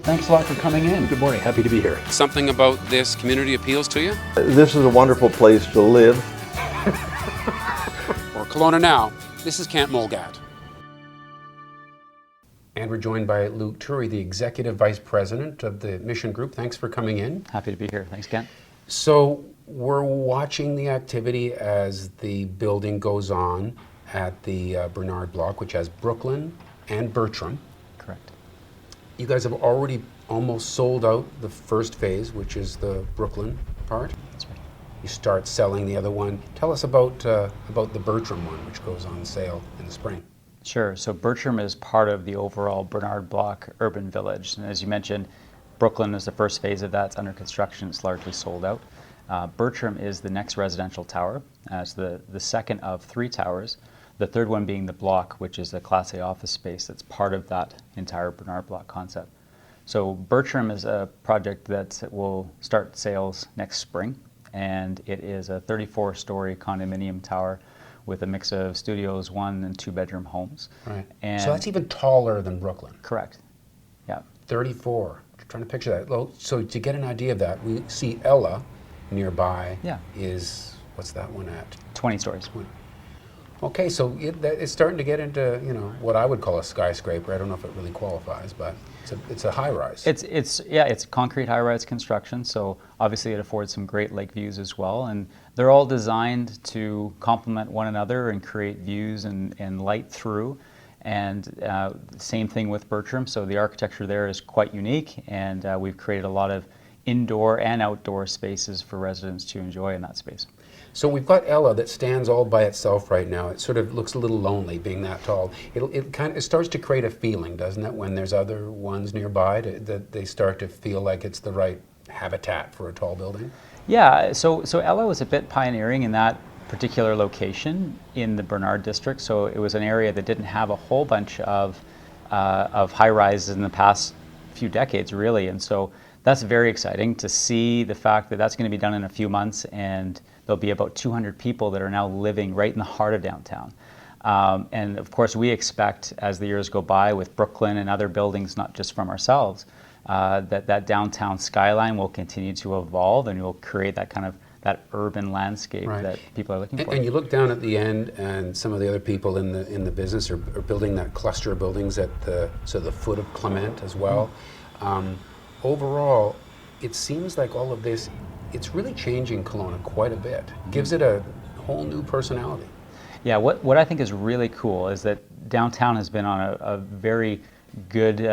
Thanks a lot for coming in. Good morning, happy to be here. Something about this community appeals to you? This is a wonderful place to live. For Kelowna Now, this is Camp Mulgat. And we're joined by Luke Turri, the Executive Vice President of the Mission Group. Thanks for coming in. Happy to be here. Thanks, Kent. So we're watching the activity as the building goes on at the Bertram Block, which has Brooklyn and Bertram. Correct. You guys have already almost sold out the first phase, which is the Brooklyn part. That's right. You start selling the other one. Tell us about the Bertram one, which goes on sale in the spring. Sure. So Bertram is part of the overall Bertram Block urban village. And as you mentioned, Brooklyn is the first phase of that. It's under construction. It's largely sold out. Bertram is the next residential tower. It's the second of three towers. The third one being the Block, which is a Class A office space that's part of that entire Bertram Block concept. So Bertram is a project that will start sales next spring, and it is a 34-story condominium tower with a mix of studios, 1 and 2 bedroom homes. Right. And so that's even taller than Brooklyn. correct. Yeah. 34. I'm trying to picture that. Well, so to get an idea of that, we see Ella nearby. Yeah. Is, what's that one at? 20 stories. Okay, so it's starting to get into, what I would call a skyscraper. I don't know if it really qualifies, but it's a high rise. It's concrete high-rise construction, so obviously it affords some great lake views as well, and they're all designed to complement one another and create views and light through. And same thing with Bertram, so the architecture there is quite unique, and we've created a lot of indoor and outdoor spaces for residents to enjoy in that space. So we've got Ella that stands all by itself right now. It sort of looks a little lonely being that tall. It starts to create a feeling, doesn't it, when there's other ones nearby, that they start to feel like it's the right habitat for a tall building? Yeah, so Ella was a bit pioneering in that particular location in the Bernard district. So it was an area that didn't have a whole bunch of high rises in the past few decades, really. And so that's very exciting to see the fact that that's going to be done in a few months, and there'll be about 200 people that are now living right in the heart of downtown. And of course, we expect as the years go by with Brooklyn and other buildings, not just from ourselves, that downtown skyline will continue to evolve and will create that urban landscape that people are looking for. And you look down at the end, and some of the other people in the business are building that cluster of buildings at the foot of Clement as well. Overall, it seems like all of this, it's really changing Kelowna quite a bit. Gives it a whole new personality. Yeah, what I think is really cool is that downtown has been on a very good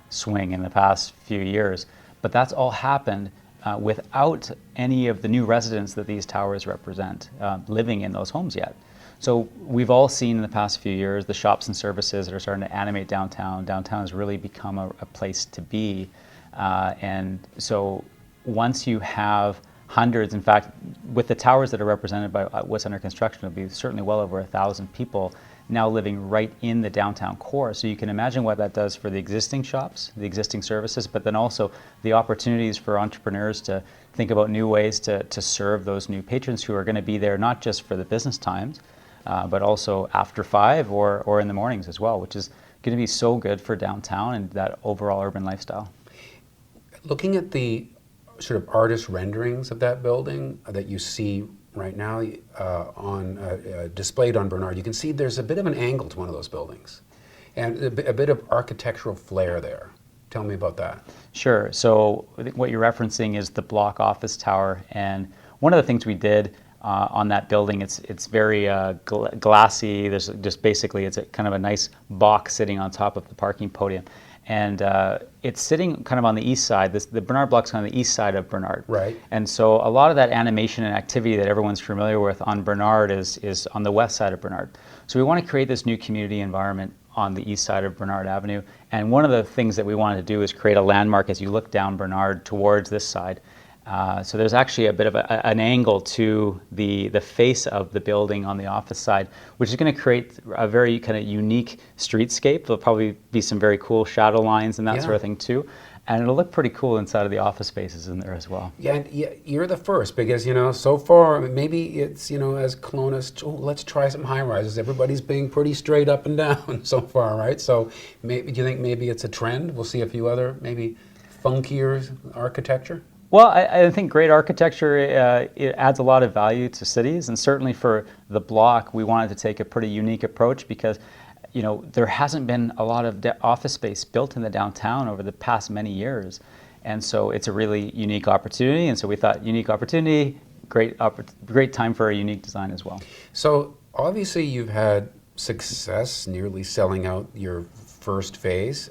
swing in the past few years, but that's all happened without any of the new residents that these towers represent living in those homes yet. So we've all seen in the past few years the shops and services that are starting to animate downtown. Downtown has really become a place to be. And so once you have hundreds, in fact, with the towers that are represented by what's under construction, it'll be certainly well over 1,000 people now living right in the downtown core. So you can imagine what that does for the existing shops, the existing services, but then also the opportunities for entrepreneurs to think about new ways to serve those new patrons who are going to be there not just for the business times, but also after 5 or in the mornings as well, which is going to be so good for downtown and that overall urban lifestyle. Looking at the sort of artist renderings of that building that you see right now displayed on Bernard, you can see there's a bit of an angle to one of those buildings and a bit of architectural flair there. Tell me about that. Sure. So I think what you're referencing is the Block office tower, and one of the things we did on that building, it's very glassy. There's just basically it's a kind of a nice box sitting on top of the parking podium. And it's sitting kind of on the east side. The Bernard Block's on the east side of Bernard. Right. And so a lot of that animation and activity that everyone's familiar with on Bernard is on the west side of Bernard. So we want to create this new community environment on the east side of Bernard Avenue. And one of the things that we wanted to do is create a landmark as you look down Bernard towards this side. So there's actually a bit of an angle to the face of the building on the office side, which is going to create a very kind of unique streetscape. There'll probably be some very cool shadow lines and that sort of thing too. And it'll look pretty cool inside of the office spaces in there as well. Yeah, and you're the first because, so far, maybe it's, as Kelowna's, let's try some high rises. Everybody's being pretty straight up and down so far, right? So do you think maybe it's a trend? We'll see a few other maybe funkier architecture? Well, I think great architecture it adds a lot of value to cities, and certainly for the block, we wanted to take a pretty unique approach because, there hasn't been a lot of office space built in the downtown over the past many years, and so it's a really unique opportunity. And so we thought, unique opportunity, great time for a unique design as well. So obviously, you've had success, nearly selling out your first phase.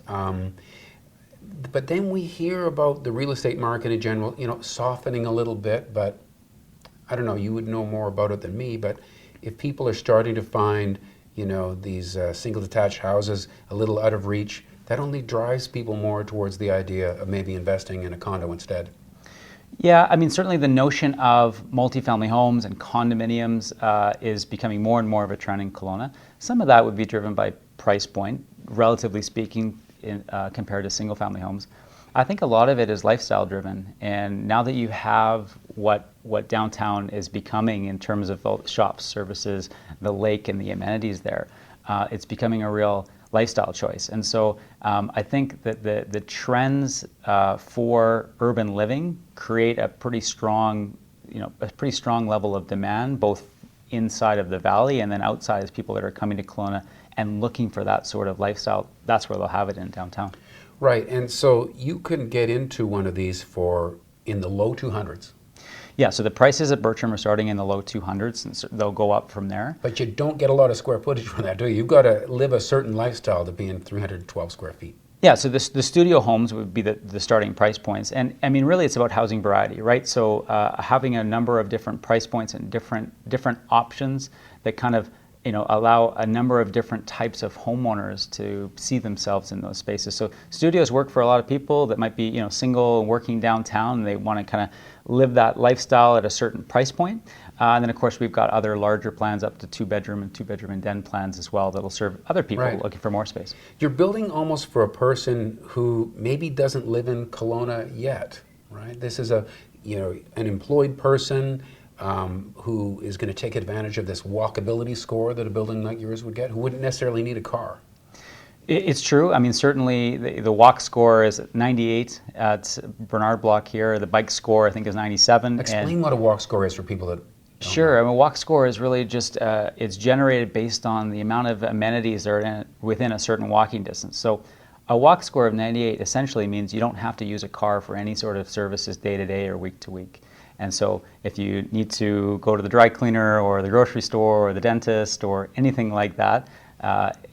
But then we hear about the real estate market in general, softening a little bit, but I don't know, you would know more about it than me, but if people are starting to find, these single detached houses a little out of reach, that only drives people more towards the idea of maybe investing in a condo instead. Yeah, I mean, certainly the notion of multifamily homes and condominiums is becoming more and more of a trend in Kelowna. Some of that would be driven by price point, relatively speaking, compared to single-family homes. I think a lot of it is lifestyle-driven, and now that you have what downtown is becoming in terms of shops, services, the lake, and the amenities there, it's becoming a real lifestyle choice. And so I think that the trends for urban living create a pretty strong level of demand, both inside of the valley and then outside as people that are coming to Kelowna and looking for that sort of lifestyle. That's where they'll have it in downtown. Right, and so you can get into one of these in the low 200s. Yeah, so the prices at Bertram are starting in the low 200s, and they'll go up from there. But you don't get a lot of square footage from that, do you? You've got to live a certain lifestyle to be in 312 square feet. Yeah, so the studio homes would be the starting price points. And I mean, really, it's about housing variety, right? So having a number of different price points and different options that kind of allow a number of different types of homeowners to see themselves in those spaces. So studios work for a lot of people that might be single and working downtown, and they want to kind of live that lifestyle at a certain price point. And then of course we've got other larger plans up to 2-bedroom and den plans as well that'll serve other people looking for more space. You're building almost for a person who maybe doesn't live in Kelowna yet, right? This is an employed person who is going to take advantage of this walkability score that a building like yours would get, who wouldn't necessarily need a car. It's true. I mean, certainly the walk score is 98 at Bertram Block here. The bike score, I think, is 97. Explain what a walk score is for people that don't Sure. know. I mean, walk score is really just, it's generated based on the amount of amenities that are within a certain walking distance. So a walk score of 98 essentially means you don't have to use a car for any sort of services day to day or week to week. And so if you need to go to the dry cleaner or the grocery store or the dentist or anything like that,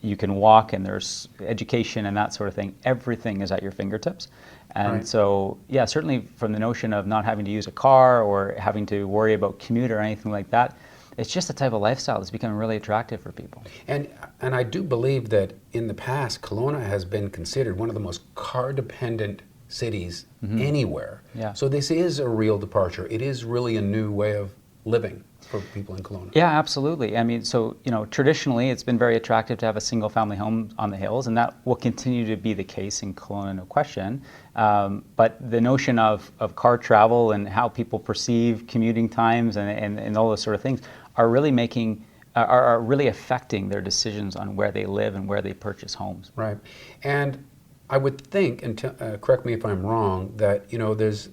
you can walk, and there's education and that sort of thing. Everything is at your fingertips. And so, yeah, certainly from the notion of not having to use a car or having to worry about commute or anything like that, it's just a type of lifestyle that's becoming really attractive for people. And I do believe that in the past, Kelowna has been considered one of the most car-dependent cities anywhere. Yeah. So this is a real departure. It is really a new way of living for people in Kelowna. Yeah, absolutely. I mean, so, traditionally it's been very attractive to have a single family home on the hills, and that will continue to be the case in Kelowna, no question. But the notion of car travel and how people perceive commuting times and all those sort of things are really are really affecting their decisions on where they live and where they purchase homes. Right. And I would think, and correct me if I'm wrong, that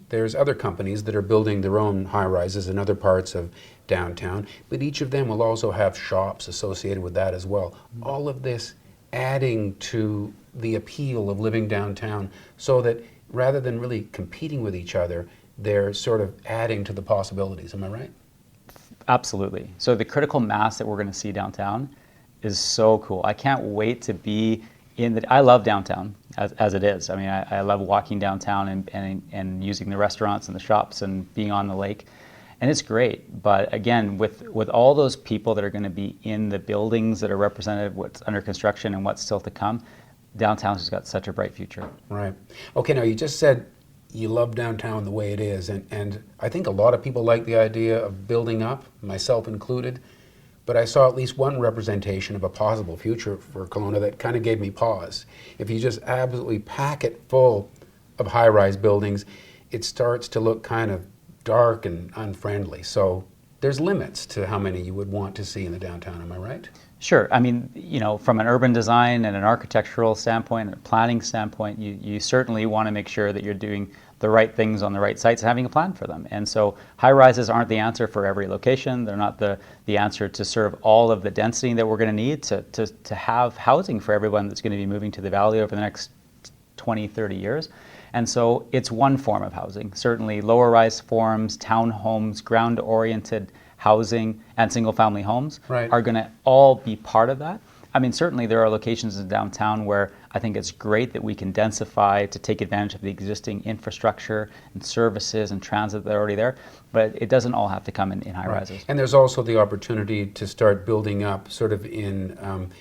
there's other companies that are building their own high-rises in other parts of downtown, but each of them will also have shops associated with that as well. All of this adding to the appeal of living downtown, so that rather than really competing with each other, they're sort of adding to the possibilities. Am I right? Absolutely. So the critical mass that we're going to see downtown is so cool. I can't wait to be I love downtown as it is. I mean, I love walking downtown and using the restaurants and the shops and being on the lake, and it's great. But again, with all those people that are going to be in the buildings that are represented, what's under construction and what's still to come, downtown's just got such a bright future. Right. Okay, now you just said you love downtown the way it is, and I think a lot of people like the idea of building up, myself included. But I saw at least one representation of a possible future for Kelowna that kind of gave me pause. If you just absolutely pack it full of high-rise buildings, it starts to look kind of dark and unfriendly. So there's limits to how many you would want to see in the downtown, am I right? Sure. I mean, from an urban design and an architectural standpoint and a planning standpoint, you certainly want to make sure that you're doing the right things on the right sites and having a plan for them. And so high rises aren't the answer for every location. They're not the answer to serve all of the density that we're going to need to have housing for everyone that's going to be moving to the valley over the next 20, 30 years. And so it's one form of housing. Certainly lower rise forms, townhomes, ground oriented housing, and single family homes are going to all be part of that. I mean, certainly there are locations in downtown where I think it's great that we can densify to take advantage of the existing infrastructure and services and transit that are already there, but it doesn't all have to come in high rises. And there's also the opportunity to start building up sort of in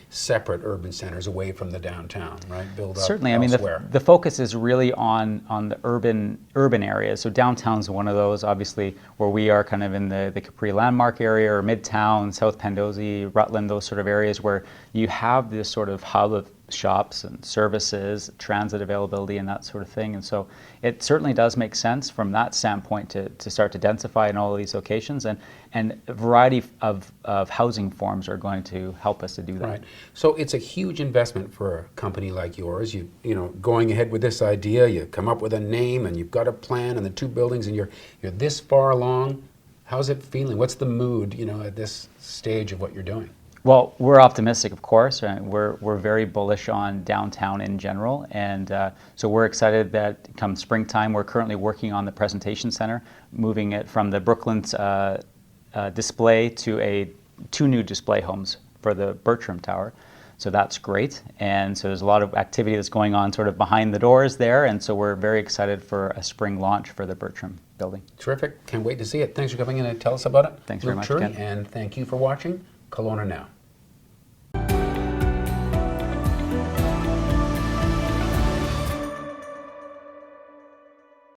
separate urban centers away from the downtown, right? Build up Certainly. elsewhere. I mean, the focus is really on the urban areas. So downtown's one of those, obviously, where we are kind of in the Capri Landmark area or Midtown, South Pandosy, Rutland, those sort of areas where you have this sort of hub of shops and services, transit availability, and that sort of thing. And so it certainly does make sense from that standpoint to start to densify in all of these locations. And a variety of housing forms are going to help us to do that. Right. So it's a huge investment for a company like yours. You know, going ahead with this idea, you come up with a name and you've got a plan and the two buildings and you're this far along. How's it feeling? What's the mood, at this stage of what you're doing? Well, we're optimistic, of course. We're very bullish on downtown in general, and so we're excited that come springtime, we're currently working on the presentation center, moving it from the Brooklyn's display to two new display homes for the Bertram Tower. So that's great, and so there's a lot of activity that's going on sort of behind the doors there, and so we're very excited for a spring launch for the Bertram building. Terrific. Can't wait to see it. Thanks for coming in and tell us about it. Thanks very much, Turri, Ken. and thank you for watching Kelowna Now.